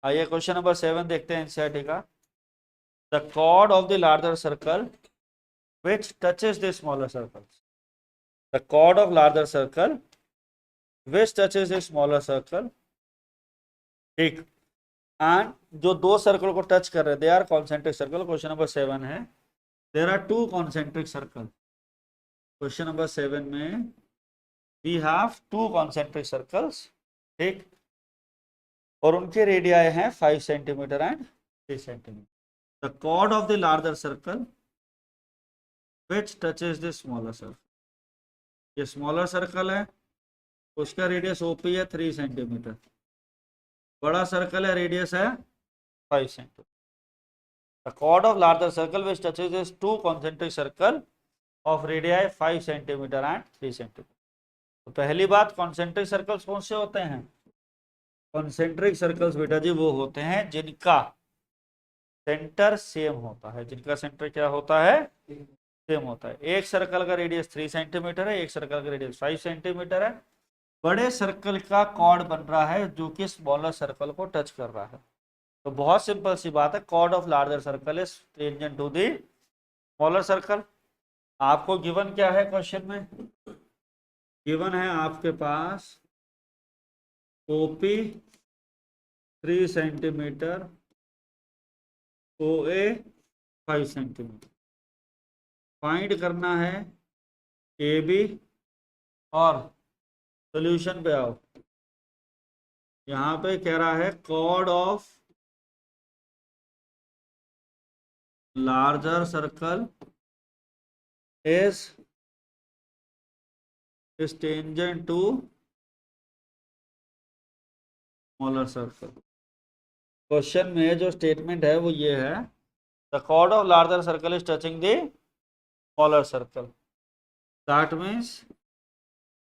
आइए question number 7 देखते हैं एनसीईआरटी का। The chord of the larger circle which touches the smaller circles. The chord of larger circle which touches the smaller circle. ठीक। And जो दो circle को touch कर रहे they are concentric circle. Question number 7 है there are two concentric circle. Question number 7 में we have two concentric circles. ठीक। और उनके रेडियाई हैं 5 centimetre and 3 centimetre. The chord of the larger circle which touches the smaller circle. ये smaller circle है, उसका radius OP है 3 centimetre. बड़ा सर्कल है, रेडियस है 5 centimetre. The chord of larger circle which touches is two concentric circle of radii 5 centimetre and 3 centimetre. तो पहली बात, कॉन्सेंट्रिक सर्कल्स कौन से होते हैं? कॉन्सेंट्रिक सर्कल्स बेटा जी वो होते हैं जिनका सेंटर सेम होता है। जिनका सेंटर क्या होता है? सेम होता है। एक सर्कल का रेडियस 3 सेंटीमीटर है, एक सर्कल का रेडियस 5 सेंटीमीटर है। बड़े सर्कल का कॉर्ड बन रहा है जो कि स्मॉलर सर्कल को टच कर रहा है। तो बहुत सिंपल सी बात है, chord of larger circle is tangent to the smaller circle. आपको गिवन क्या है क्वेश्चन में? गिवन है आपके पास ओपी 3 सेंटीमीटर, ओए 5 सेंटीमीटर। फाइंड करना है ए बी और सोल्यूशन पे आओ। यहां पे कह रहा है chord of larger circle is tangent to smaller circle। Question में जो स्टेटमेंट है वो ये है, the chord of larger circle is touching the smaller circle। That means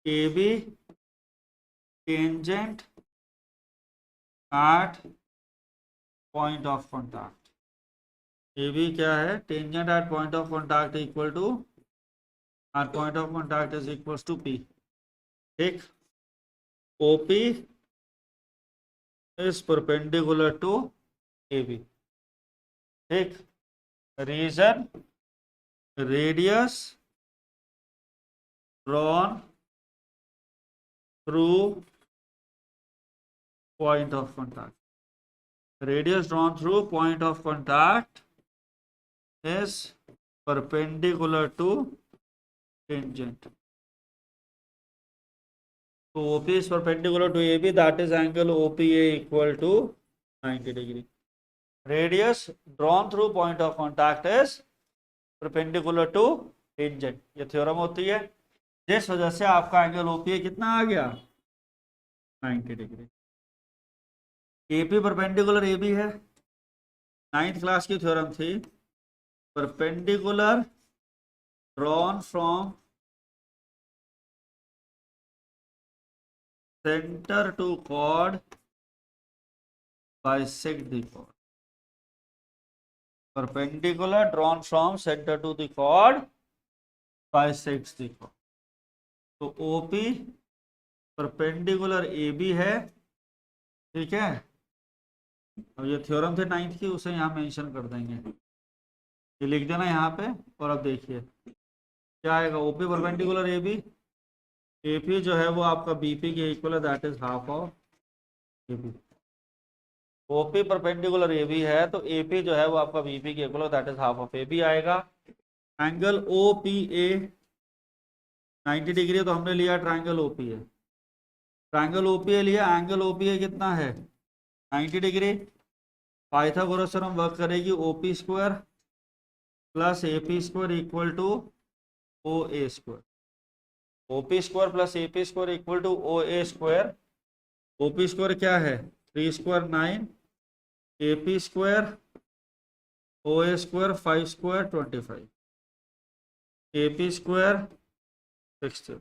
AB tangent at point of contact। AB क्या है? tangent at point of contact equal to at point of contact is equals to P। ठीक। OP is perpendicular to AB। ठीक। Reason radius drawn through point of contact। Radius drawn through point of contact is perpendicular to tangent। So OP is perpendicular to AB, that is angle OPA equal to 90 degree। Radius drawn through point of contact is perpendicular to tangent। ये theorem होती है जिस वजह से आपका angle OPA कितना आ गया? 90 degree. AP perpendicular AB है। 9th क्लास की थ्योरम थी, perpendicular drawn from centre to chord bisect the chord। perpendicular drawn from center to the chord bisects the chord। तो OP परपेंडिकुलर AB है। ठीक है। अब ये थ्योरम थे 9th की, उसे यहाँ मेंशन कर देंगे, ये लिख देना यहाँ पे। और अब देखिए क्या आएगा, OP परपेंडिकुलर AB। AP जो है वो आपका BP के इक्वल है, that is half of AB। OP perpendicular AB है तो AP जो है वो आपका BP के इक्वल है, that is half of AB आएगा। एंगल OPA 90 डिग्री तो हमने लिया ट्रायंगल OPA। ट्रायंगल OPA लिया, एंगल OPA कितना है? 90 डिग्री। पाइथागोरस थ्योरम वर्क करेगी, OP square plus AP square equal to OA square. OP square plus AP square equal to OA square. OP square क्या है? 3 square 9, AP square OA square 5 square 25, AP square 60।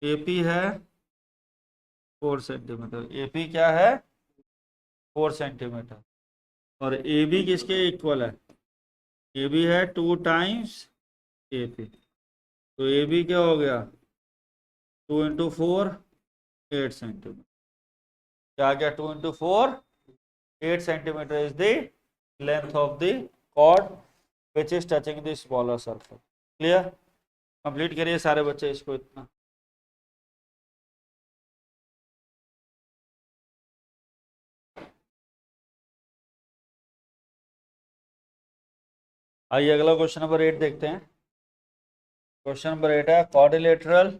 AP है 4 centimetre. AP क्या है? 4 centimetre. और AB किसके equal है? AB है 2 times AP। तो AB क्या हो गया? 2 × 4 8 सेंटीमीटर। क्या आ गया? 2 × 4 8 centimeter is the length of the chord which is touching the smaller circle. Clear? Complete करिए सारे बच्चे इसको इतना. आइए अगला क्वेश्चन नंबर 8 देखते हैं. क्वेश्चन नंबर 8 है quadrilateral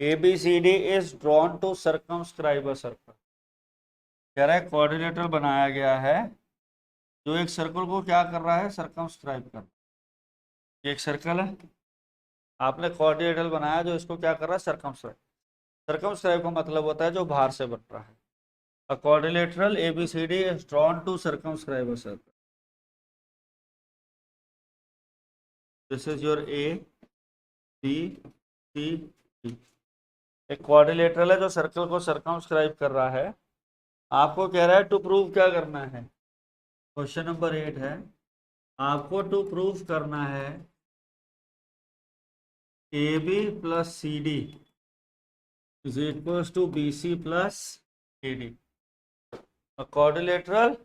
ABCD is drawn to circumscribe a circle. कह रहा है क्वाड्रिलेटरल बनाया गया है जो एक सर्कल को क्या कर रहा है, सर्कमस्क्राइब कर. एक सर्कल है, आपने क्वाड्रिलेटरल बनाया जो इसको क्या कर रहा है, सर्कमस्क्राइब. सर्कमस्क्राइब का मतलब होता है जो बाहर से बन रहा है. A quadrilateral ABCD is drawn to circumscribe a circle. This is your A B C D. एक क्वाड्रिलेटरल है जो सर्कल को सर्कमस्क्राइब कर रहा है. आपको कह रहा है टू प्रूव क्या करना है. क्वेश्चन नंबर 8 है, आपको टू प्रूव करना है AB plus CD is equals to BC plus AD. A quadrilateral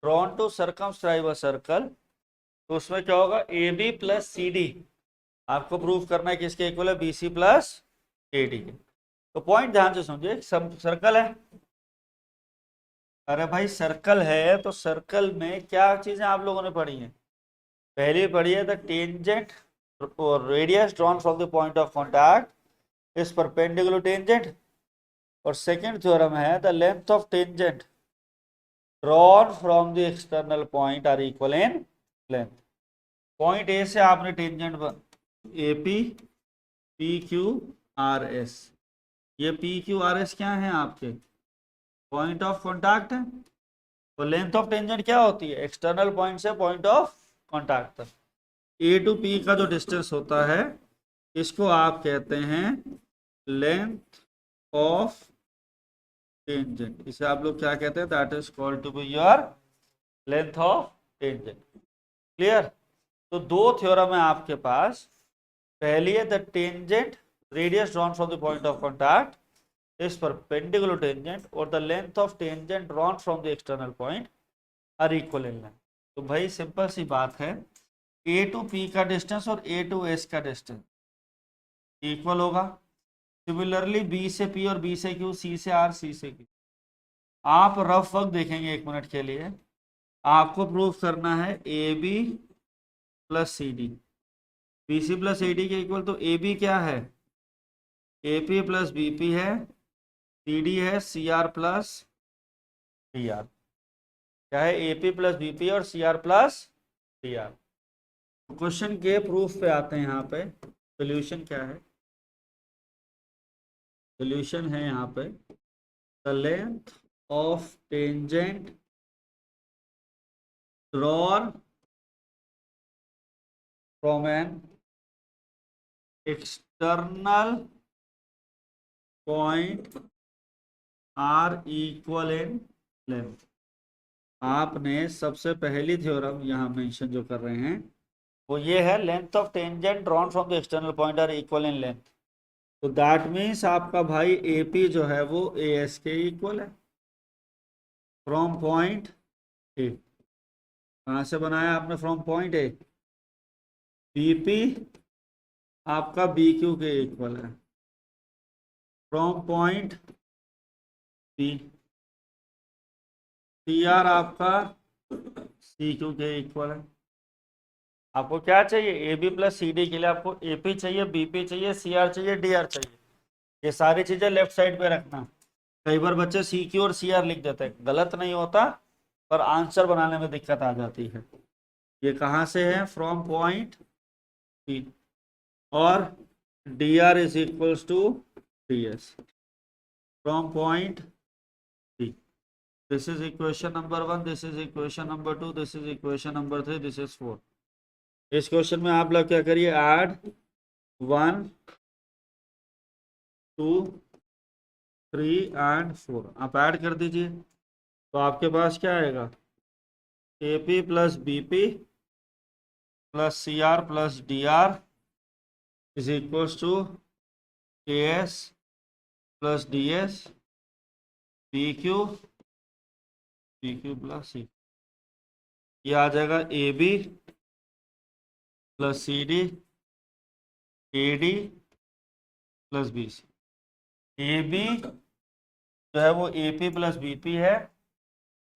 drawn to circumscribe a circle. तो उसमें क्या होगा, AB प्लस CD आपको प्रूव करना है किसके इक्वल है, BC प्लस AD के. तो पॉइंट ध्यान से समझिए. सर्कल है, अरे भाई सर्कल है तो सर्कल में क्या चीजें आप लोगों ने पढ़ी हैं. पहली पढ़ी है द टेंजेंट और radius drawn from the point of contact is perpendicular tangent. और सेकंड थ्योरम है the length of tangent drawn from the external point are equal in length. Point A से आपने टेंजेंट AP PQRS. ये PQRS क्या है, आपके point of contact है. तो लेंथ ऑफ टेंजेंट क्या होती है, एक्सटर्नल पॉइंट से पॉइंट ऑफ कॉन्टैक्ट तक A टू P का जो डिस्टेंस होता है इसको आप कहते हैं लेंथ ऑफ टेंजेंट. इसे आप लोग क्या कहते हैं, that is called to be your length of tangent. Clear? तो दो थ्योरम है आपके पास. पहली है the tangent radius drawn from the point of contact is perpendicular tangent और the length of tangent drawn from the external point are equal in length. तो भाई सिंपल सी बात है, A टू P का डिस्टेंस और A टू S का distance equal होगा. सिमिलरली B से P और B से Q, C से R, C से Q. आप रफ वर्क देखेंगे 1 मिनट के लिए. आपको प्रूव करना है AB plus CD BC plus AD के इक्वल. तो AB क्या है, AP प्लस BP है, CD है CR प्लस DR. क्या है, AP प्लस BP और CR प्लस DR. क्वेश्चन के प्रूफ पे आते हैं. यहाँ पे सोल्यूशन क्या है, सोल्यूशन है यहाँ पे the length of tangent drawn from an external point are equal in length. आपने सबसे पहली थ्योरम यहाँ मेंशन जो कर रहे हैं वो ये है, length of tangent drawn from the external point are equal in length. तो दैट मीन्स आपका भाई AP जो है वो AS के इक्वल है फ्रॉम पॉइंट A. कहाँ से बनाया आपने, फ्रॉम पॉइंट A. BP आपका BQ के इक्वल है फ्रॉम पॉइंट B. CR आपका CQ के इक्वल है. आपको क्या चाहिए, AB प्लस CD के लिए आपको AP चाहिए, BP चाहिए, CR चाहिए, DR चाहिए. ये सारी चीजें लेफ्ट साइड पे रखना. कई बार बच्चे CQ और CR लिख देते हैं, गलत नहीं होता पर आंसर बनाने में दिक्कत आ जाती है. ये कहाँ से है, फ्रॉम पॉइंट P. और DR is equals to DS from point P. This is equation number 1, this is equation number 2, this is equation number 3, this is 4. इस क्वेश्चन में आप लोग क्या करिए, ऐड 1 2 3 एंड 4 आप ऐड कर दीजिए. तो आपके पास क्या आएगा, AP plus BP plus CR plus DR is equals to AS plus DS PQ P Q plus C, ये आ जाएगा A B plus C D, A D plus B C. A B जो है वो A P plus B P है,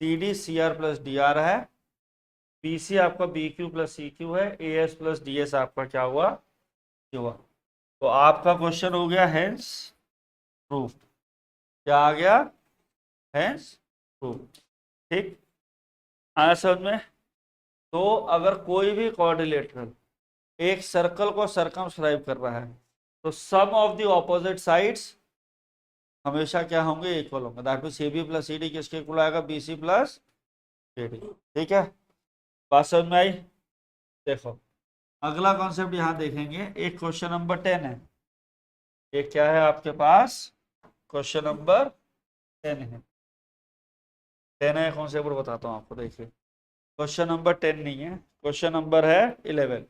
C D C R plus D R है, B C आपका B Q plus C Q है, A S plus D S आपका क्या हुआ, ये हुआ। तो आपका क्वेश्चन हो गया हेंस प्रूफ। क्या आ गया? Hence proof. ठीक, आया समझ में? तो अगर कोई भी क्वाड्रिलेटरल एक सर्कल को सर्कमस्क्राइब कर रहा है तो sum of the opposite sides हमेशा क्या होंगे, इक्वल होंगे। That means A B plus C D किसके इक्वल आएगा, B C plus A D. ठीक है, बात समझ में आई? देखो अगला कॉन्सेप्ट यहां देखेंगे, एक क्वेश्चन नंबर 10 है। एक क्या है आपके पास, क्वेश्चन नंबर 10 है। 10 है, कौन से पर बताता हूँ आपको। देखिए क्वेश्चन नंबर 10 नहीं है, क्वेश्चन नंबर है 11।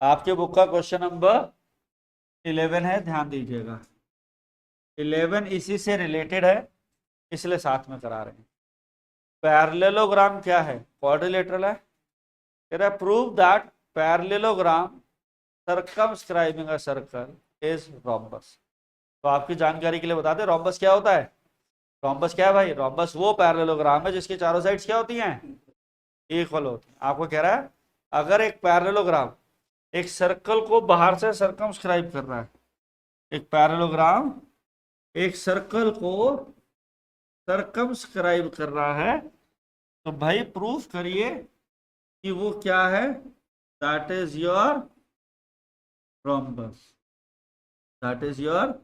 आपके बुक का क्वेश्चन नंबर 11 है, ध्यान दीजिएगा। 11 इसी से रिलेटेड है, इसलिए साथ में करा रहे हैं। पैरेललोग्राम क्या है, क्वाड्रिलेटरल है। कह रहा है prove that parallelogram circumscribing a circle is rhombus. तो आपकी जानकारी के लिए बता दें, रोम्बस क्या होता है। रोम्बस क्या है भाई, रोम्बस वो पैरेललोग्राम है जिसकी चारों साइड्स क्या होती हैं, इक्वल होती हैं। आपको कह रहा है अगर एक पैरेललोग्राम एक सर्कल को बाहर से सर्कमस्क्राइब कर रहा है, एक पैरेललोग्राम एक सर्कल को सर्कमस्क्राइब कर रहा है, तो भाई प्रूफ करिए कि वो क्या है, that is your rhombus, that is your.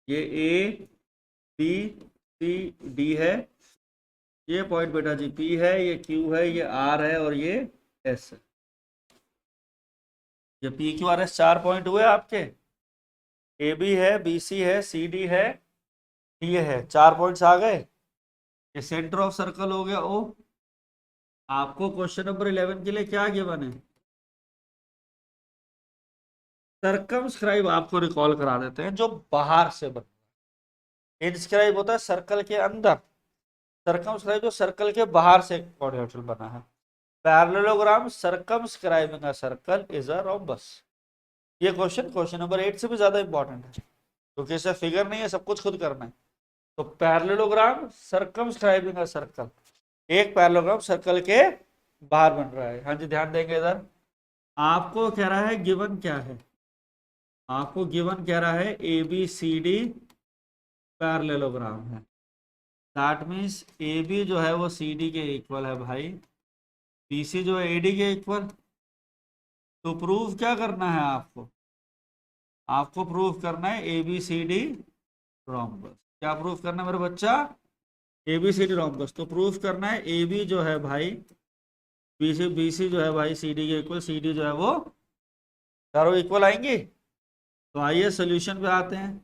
ये ए बी सी डी है, ये पॉइंट बेटा जी पी है, ये क्यू है, ये आर है और ये एस है। ये P Q R S 4 point हुए आपके। ए बी है, बी सी है, सी डी है, डी है, 4 पॉइंट्स आ गए। ये सेंटर ऑफ सर्कल हो गया ओ। आपको क्वेश्चन नंबर 11 के लिए क्या गिवन है, सर्कमस्क्राइब आपको रिकॉल करा देते हैं जो बाहर से बन। इनस्क्राइब होता है सर्कल के अंदर, सर्कमस्क्राइब जो सर्कल के बाहर से क्वाड्रिलेटरल बना है। Parallelogram circumscribing a circle is a rhombus. ये क्वेश्चन नंबर 8 से भी ज्यादा इंपॉर्टेंट है क्योंकि इससे फिगर नहीं है, सब कुछ खुद करना है। तो पैरेललोग्राम सर्कमस्क्राइबिंग अ सर्कल, एक पैरेललोग्राम सर्कल के बाहर बन रहा है। हाँ जी ध्यान देंगे इधर। आपको कह रहा है गिवन क्या है, आपको गिवन कह रहा है A B C D parallelogram है। दैट मीन्स ए बी जो है वो सी डी के इक्वल है भाई, बी सी जो है ए डी के इक्वल। तो प्रूफ क्या करना है आपको, आपको प्रूफ करना है A B C D rhombus. क्या प्रूफ करना है मेरे बच्चा, A B C D rhombus. तो प्रूफ करना है ए बी जो है भाई बी सी जो है भाई सी डी के इक्वल, सी डी जो है वो चारों इक्वल आएंगी। तो आइए सोल्यूशन पे आते हैं।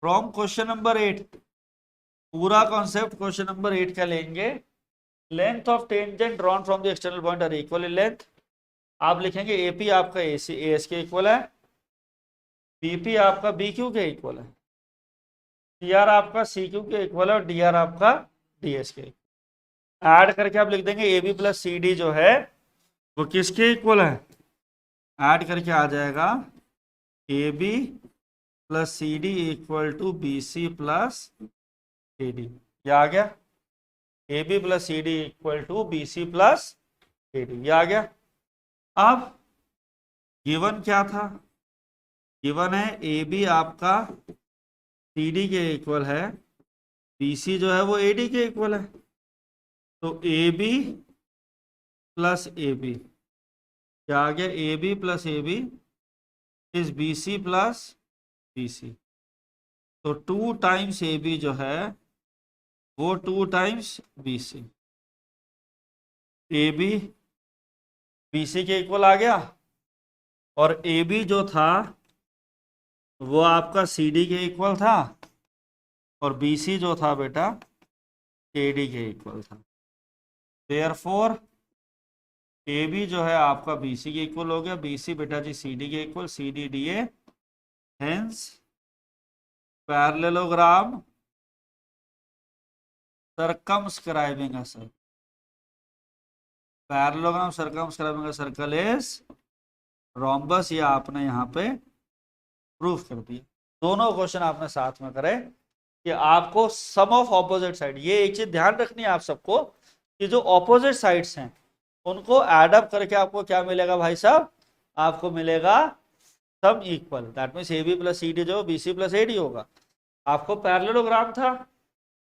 फ्रॉम क्वेश्चन नंबर 8, पूरा कॉन्सेप्ट क्वेश्चन नंबर 8 का लेंगे। Length of tangent drawn from the external point are equal in length. आप लिखेंगे एपी आपका एसी एस के इक्वल है, बीपी आपका बीक्यू के इक्वल है, सीआर आपका सीक्यू के इक्वल है और डीआर आपका डीएस के इक्वल। ऐड करके आप लिख देंगे A B plus C D जो है वो किसके इक्वल है, ऐड करके आ जाएगा A B plus C D equal to B C plus A D. ये आ गया, A B plus C D equal to B C plus A D, ये आ गया। अब गिवन क्या था, गिवन है ए बी आपका सी डी के इक्वल है, बी सी जो है वो ए डी के इक्वल है। तो A B plus A B क्या आ गया, A B plus A B is B C plus B C. तो 2 टाइम्स ए बी जो है वो 2 times B C, A B B C के इक्वल आ गया। और ए बी जो था वो आपका सी डी के इक्वल था और बी सी जो था बेटा ए डी के इक्वल था। देयरफॉर ए बी जो है आपका बी सी के इक्वल हो गया, बी सी बेटा जी सी डी के equal, C D D A. Hence parallelogram circumscribing a circle. Parallelogram circumscribing a circle is rhombus, ये आपने यहाँ पे प्रूफ कर दिया। दोनों क्वेश्चन आपने साथ में करे कि आपको सम ऑफ ऑपोजिट साइड, ये एक चीज ध्यान रखनी है आप सबको कि जो ऑपोजिट साइड्स हैं उनको एड अप करके आपको क्या मिलेगा भाई साहब, आपको मिलेगा sum equal. That means A B plus C D जो B C plus A D होगा। आपको पैरेललोग्राम था,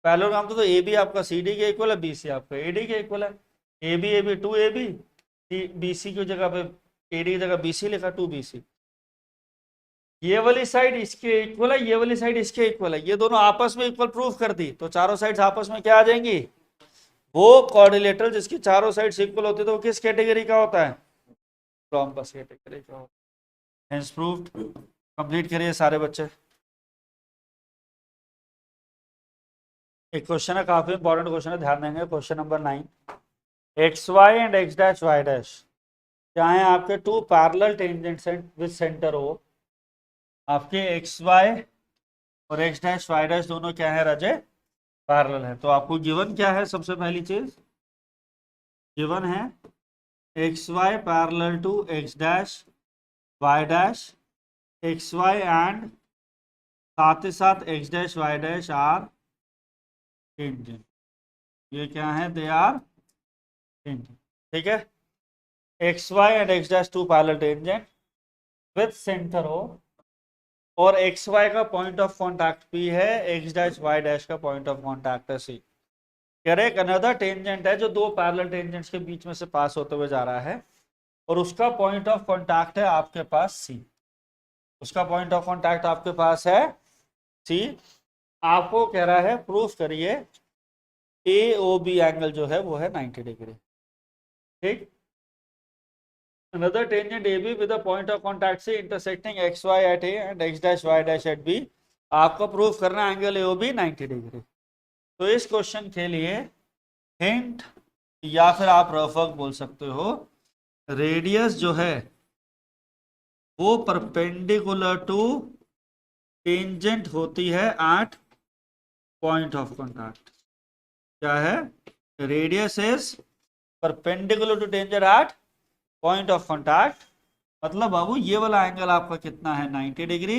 पैरेललोग्राम तो ए बी आपका सी डी के इक्वल है, बी सी आपका ए डी के इक्वल है। A B to A B, B C की जगह पे ए डी की जगह बी सी लिखा, टू बी सी। ये वाली साइड इसके इक्वल है, ये वाली साइड इसके इक्वल है, ये दोनों आपस में इक्वल प्रूफ कर दी तो चारों साइड्स आपस में क्या आ जाएंगी, वो क्वाड्रिलेटरल जिसकी चारों साइड्स इक्वल होती है तो वो किस कैटेगरी का होता है, रोम्बस कैटेगरी का होता है। Hence proved. कंप्लीट करिए सारे बच्चे। एक क्वेश्चन है, काफी इंपॉर्टेंट क्वेश्चन है, ध्यान देंगे। Question number 9, X Y and X dash Y dash क्या है आपके two parallel tangents with centre O. आपके एक्स वाई और एक्स डैश वाई डैश दोनों क्या है राजे, पैरेलल है। तो आपको गिवन क्या है, सबसे पहली चीज गिवन है X Y parallel to X dash Y dash, X Y and साथ ही साथ X dash Y dash are tangent. ये क्या है, दे आर टेंजेंट। ठीक है, X Y and X dash two parallel tangent with centre O, और X Y का पॉइंट ऑफ कॉन्टैक्ट पी है, एक्स डैश वाई डैश का पॉइंट ऑफ कॉन्टैक्ट है सी। कह रहे एक अनदर टेंजेंट है जो दो पैरेलल टेंजेंट्स के बीच में से पास होते हुए जा रहा है और उसका पॉइंट ऑफ कॉन्टैक्ट है आपके पास सी। उसका पॉइंट ऑफ कॉन्टैक्ट आपके पास है सी। आपको कह रहा है प्रूफ करिए ए ओ बी एंगल जो है वो है 90 डिग्री। ठीक, another tangent AB with a point of contact C intersecting XY at A and X dash Y dash at B। आपको प्रूफ करना एंगल AOB 90 डिग्री। तो इस क्वेश्चन के लिए हिंट या फिर आप रफक बोल सकते हो, रेडियस जो है वो परपेंडिकुलर टू टेंजेंट होती है एट पॉइंट ऑफ कॉन्टैक्ट। क्या है, radius is perpendicular to tangent at point of contact. मतलब बाबू ये वाला एंगल आपका कितना है, 90 डिग्री,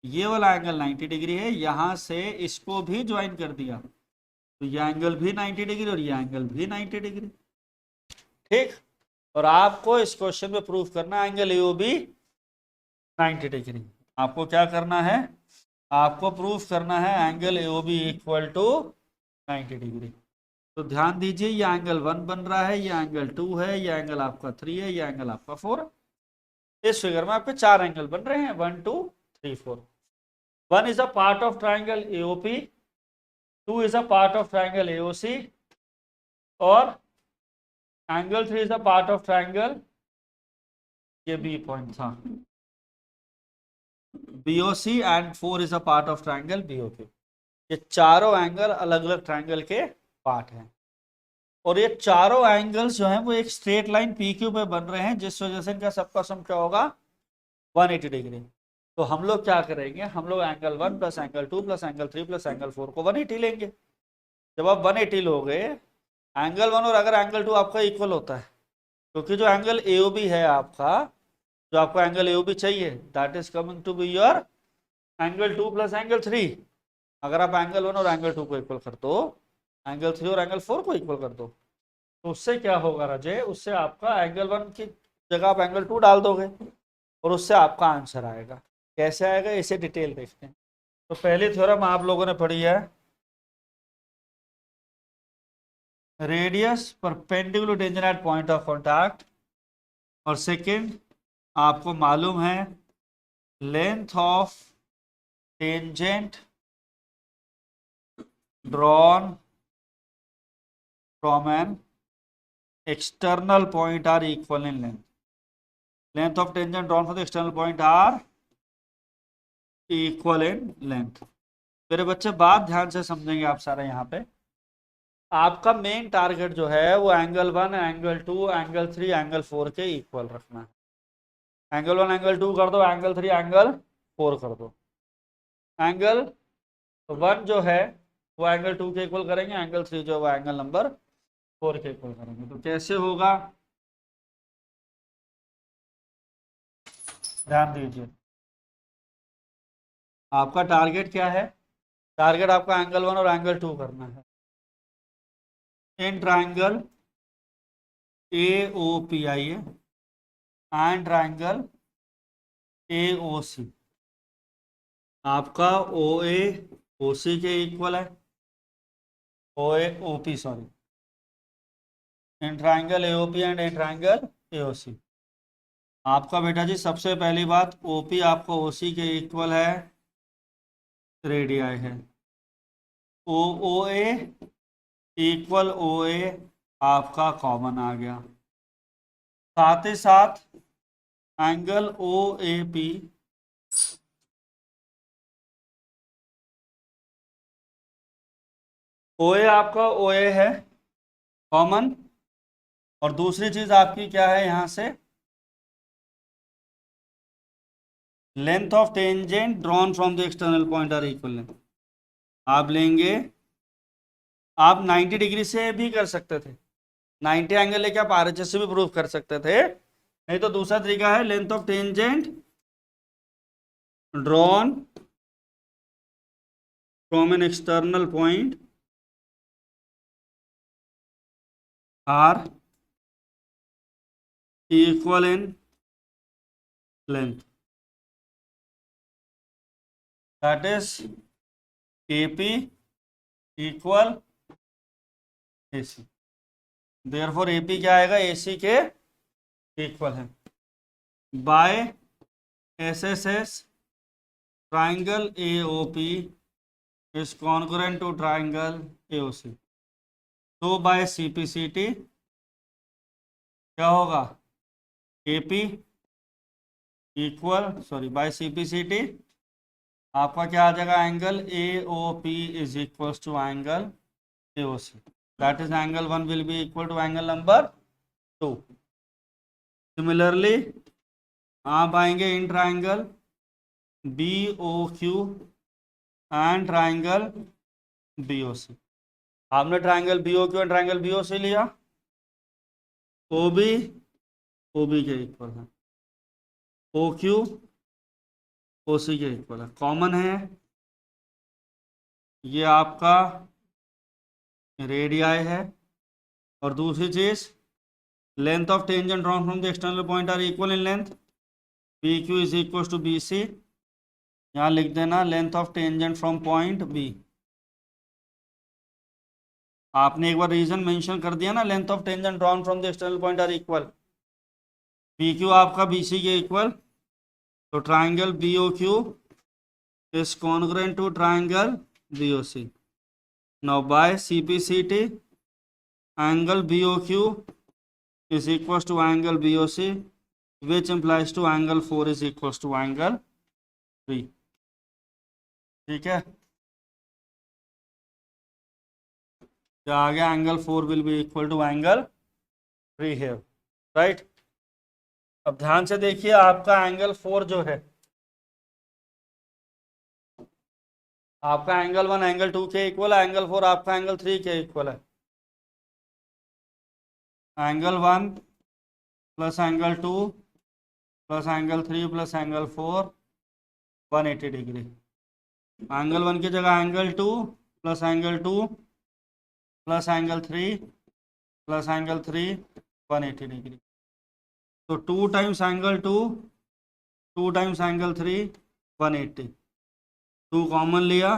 ये वाला एंगल 90 डिग्री है, यहां से इसको भी ज्वाइन कर दिया तो ये एंगल भी 90 डिग्री और ये एंगल भी 90 डिग्री। ठीक, और आपको इस क्वेश्चन में प्रूफ करना एंगल AOB 90 डिग्री। आपको क्या करना है, आपको प्रूफ करना है angle AOB equal to 90 degree. तो ध्यान दीजिए ये एंगल 1 बन रहा है, ये एंगल 2 है, ये एंगल आपका 3 है, ये एंगल आपका 4 है। इस फिगर में आपके 4 एंगल बन रहे हैं, 1 2 3 4। 1 is a part of triangle AOP, 2 is a part of triangle AOC और angle 3 is a part of triangle, ये B पॉइंट था, BOC and 4 is a part of triangle BOP। ये चारों एंगल अलग अलग ट्राइंगल के पार्ट हैं और ये चारों एंगल्स जो हैं वो एक स्ट्रेट लाइन PQ पे बन रहे हैं, जिस वजह से इनका सबका सम क्या होगा, 180 डिग्री। तो हम लोग क्या करेंगे, हम लोग angle 1 plus angle 2 plus angle 3 plus angle 4 को 180 लेंगे। जब आप 180 लोगे एंगल 1 और अगर एंगल 2 आपका इक्वल होता है, क्योंकि जो एंगल AOB है आपका, जो आपको एंगल AOB चाहिए that is coming to be your angle 2 plus angle 3। अगर आप एंगल 1 और एंगल 2 को इक्वल कर दो, एंगल 3 और एंगल 4 को इक्वल कर दो, तो उससे क्या होगा राजे, उससे आपका एंगल 1 की जगह आप एंगल 2 डाल दोगे और उससे आपका आंसर आएगा। कैसे आएगा इसे डिटेल देखते हैं। तो पहली थ्योरम आप लोगों ने पढ़ी है, radius perpendicular tangent at point of contact, और सेकंड आपको मालूम है length of tangent drawn from an external point are equal in length. Length of tangent drawn from the external point are equal in length. मेरे बच्चे बात ध्यान से समझेंगे आप सारा। यहाँ पे आपका मेन टारगेट जो है वो एंगल 1, एंगल 2, एंगल 3, एंगल 4 के इक्वल रखना है। एंगल 1 एंगल 2 कर दो, एंगल 3 एंगल 4 कर दो। एंगल 1 जो है वो एंगल 2 के इक्वल करेंगे, एंगल 3 जो वो एंगल नंबर 4 के इक्वल करेंगे। तो कैसे होगा, ध्यान दीजिए। आपका टारगेट क्या है, टारगेट आपका एंगल 1 और एंगल 2 करना है। इन triangle A O P I है and triangle A O C, आपका ओ ए ओ सी के इक्वल है, O A O P sorry, in triangle A O P and in triangle A O C. आपका बेटा जी सबसे पहली बात, ओ पी आपका ओ सी के इक्वल है, रेडियाई है, ओ ओ ए इक्वल ओ ए आपका कॉमन आ गया, साथ ही साथ angle O A P O ए आपका ओ ए है कॉमन, और दूसरी चीज आपकी क्या है यहां से, length of tangent drawn from the external point are equal length. आप लेंगे, आप 90 डिग्री से भी कर सकते थे, 90 एंगल लेके आप आरएचएस से भी प्रूव कर सकते थे, नहीं तो दूसरा तरीका है length of tangent drawn from an external point are equal in length, that is AP equal AC। Therefore AP क्या आएगा, AC के इक्वल है, by SSS triangle AOP is concurrent to triangle AOC। तो बाय CPCT क्या होगा, AP equal sorry by CPCT आपका क्या आ जाएगा, angle AOP is equal to angle AOC, that is angle 1 will be equal to angle number 2। Similarly आप आएंगे in triangle BOQ and triangle BOC। आपने triangle BOQ and triangle BOC लिया, OB OB के equal है, OQ OC के equal है, common है ये आपका रेडियाई है, और दूसरी चीज length of tangent drawn from the external point are equal in length, PQ is equal to BC, यहाँ लिख देना length of tangent from point B। आपने एक बार रीजन मेंशन कर दिया ना, length of tangent drawn from the external point are equal, PQ आपका BC के इक्वल, तो triangle BOQ is congruent to triangle BOC। Now by CPCT angle BOQ is equals to angle BOC which implies to angle 4 is equals to angle 3। ठीक है, क्या आ गया, angle 4 will be equal to angle 3 है, right. अब ध्यान से देखिए, आपका एंगल 4 जो है, आपका एंगल 1 एंगल 2 के इक्वल है, एंगल 4 आपका एंगल 3 के इक्वल है, angle 1 plus angle 2 plus angle 3 plus angle 4 180 degree, angle 1 की जगह angle 2 plus angle 2 plus angle 3 plus angle 3 180 degree, तो 2 times angle 2 2 times angle 3 180, 2 common लिया,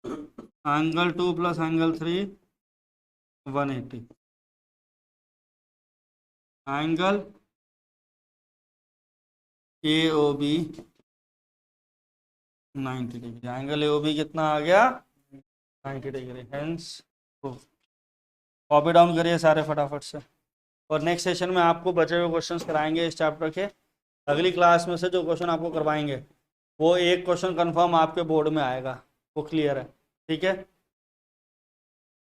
angle 2 plus angle 3 180, angle AOB 90 degree, angle AOB कितना आ गया, 90 degree, hence copy down करिए सारे फटाफट से, और नेक्स्ट सेशन में आपको बचे हुए क्वेश्चंस कराएंगे इस चैप्टर के। अगली क्लास में से जो क्वेश्चन आपको करवाएंगे वो एक क्वेश्चन कंफर्म आपके बोर्ड में आएगा, वो क्लियर है, ठीक है।